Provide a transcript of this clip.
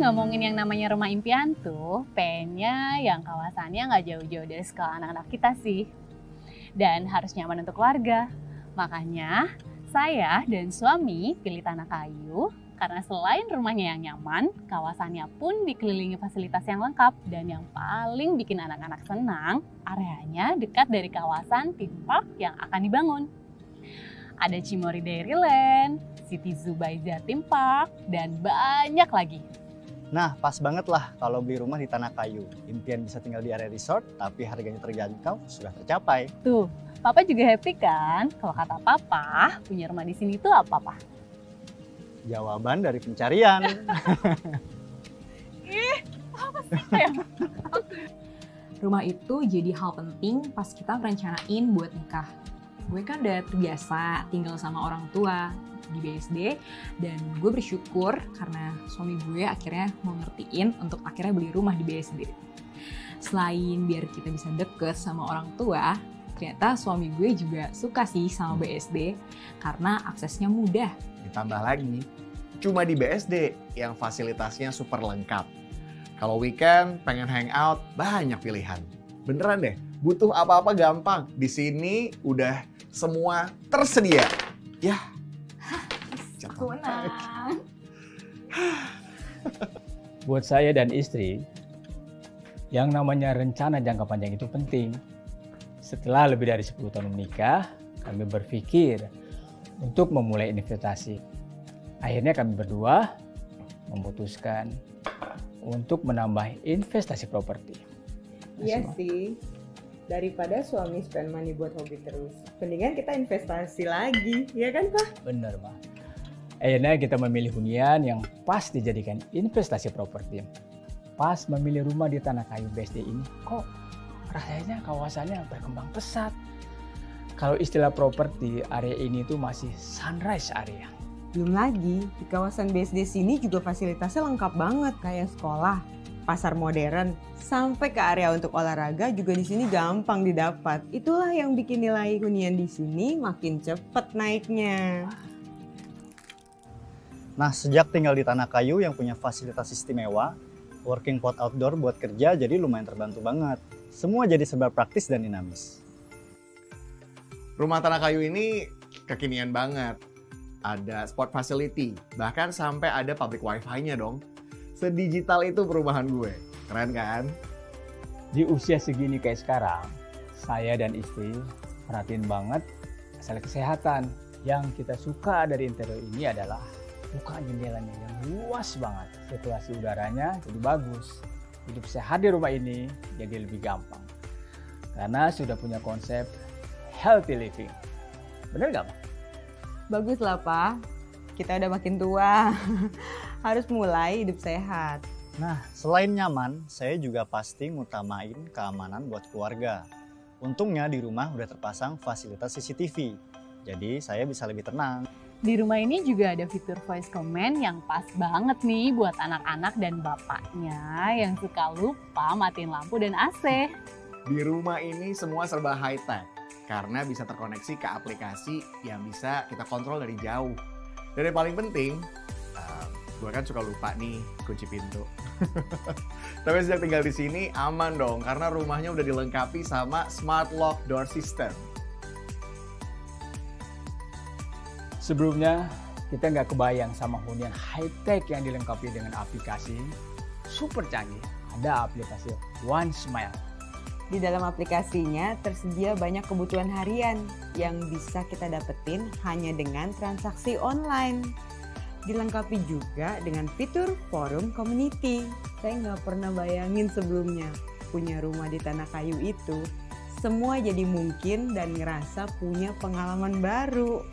ngomongin yang namanya rumah impian tuh, pengennya yang kawasannya nggak jauh-jauh dari sekolah anak-anak kita sih. Dan harus nyaman untuk keluarga. Makanya saya dan suami pilih Tanah Kayu karena selain rumahnya yang nyaman, kawasannya pun dikelilingi fasilitas yang lengkap. Dan yang paling bikin anak-anak senang, areanya dekat dari kawasan theme park yang akan dibangun. Ada Cimory Dairyland, City Zoo by Jatim Park, dan banyak lagi. Nah, pas banget lah kalau beli rumah di Tanah Kayu. Impian bisa tinggal di area resort, tapi harganya terjangkau sudah tercapai. Tuh, Papa juga happy kan? Kalau kata Papa, punya rumah di sini tuh apa, Pak? Jawaban dari pencarian. Apa sih kayak? Rumah itu jadi hal penting pas kita merencanain buat nikah. Gue kan udah terbiasa tinggal sama orang tua di BSD, dan gue bersyukur karena suami gue akhirnya mau ngertiin untuk akhirnya beli rumah di BSD. Selain biar kita bisa deket sama orang tua, ternyata suami gue juga suka sih sama BSD karena aksesnya mudah. Ditambah lagi, cuma di BSD yang fasilitasnya super lengkap. Kalau weekend pengen hangout, banyak pilihan. Beneran deh, butuh apa-apa gampang. Di sini udah semua tersedia. Ya, Aku menang. Buat saya dan istri, yang namanya rencana jangka panjang itu penting. Setelah lebih dari 10 tahun menikah, kami berpikir untuk memulai investasi. Akhirnya kami berdua memutuskan untuk menambah investasi properti. Iya sih, daripada suami spend money buat hobi terus, mendingan kita investasi lagi, ya kan Pak? Bener, Ma. Akhirnya kita memilih hunian yang pas dijadikan investasi properti. Pas memilih rumah di Tanah Kayu BSD ini, kok rasanya kawasannya berkembang pesat. Kalau istilah properti, area ini tuh masih sunrise area. Belum lagi, di kawasan BSD sini juga fasilitasnya lengkap banget, kayak sekolah, pasar modern, sampai ke area untuk olahraga juga di sini gampang didapat. Itulah yang bikin nilai hunian di sini makin cepet naiknya. Nah, sejak tinggal di Tanah Kayu yang punya fasilitas istimewa, working pot outdoor buat kerja jadi lumayan terbantu banget. Semua jadi serba praktis dan dinamis. rumah Tanah Kayu ini kekinian banget. Ada sport facility, bahkan sampai ada public wifi-nya dong. Sedigital itu perumahan gue, keren kan? Di usia segini kayak sekarang, saya dan istri perhatiin banget masalah kesehatan. Yang kita suka dari interior ini adalah buka jendelanya yang luas banget. Sirkulasi udaranya jadi bagus. Hidup sehat di rumah ini jadi lebih gampang. Karena sudah punya konsep healthy living. Bener gak, Ma? Bagus lah Pak, kita udah makin tua, harus mulai hidup sehat. Nah, selain nyaman, saya juga pasti ngutamain keamanan buat keluarga. Untungnya di rumah udah terpasang fasilitas CCTV, jadi saya bisa lebih tenang. Di rumah ini juga ada fitur voice command yang pas banget nih buat anak-anak dan bapaknya yang suka lupa matiin lampu dan AC. Di rumah ini semua serba high-tech, karena bisa terkoneksi ke aplikasi yang bisa kita kontrol dari jauh. Dan yang paling penting, gue kan suka lupa nih kunci pintu. Tapi sejak tinggal di sini aman dong, karena rumahnya udah dilengkapi sama smart lock door system. Sebelumnya, kita nggak kebayang sama hunian high-tech yang dilengkapi dengan aplikasi super canggih. Ada aplikasi One Smile. Di dalam aplikasinya tersedia banyak kebutuhan harian yang bisa kita dapetin hanya dengan transaksi online. Dilengkapi juga dengan fitur forum community. Saya nggak pernah bayangin sebelumnya punya rumah di Tanah Kayu itu. Semua jadi mungkin dan ngerasa punya pengalaman baru.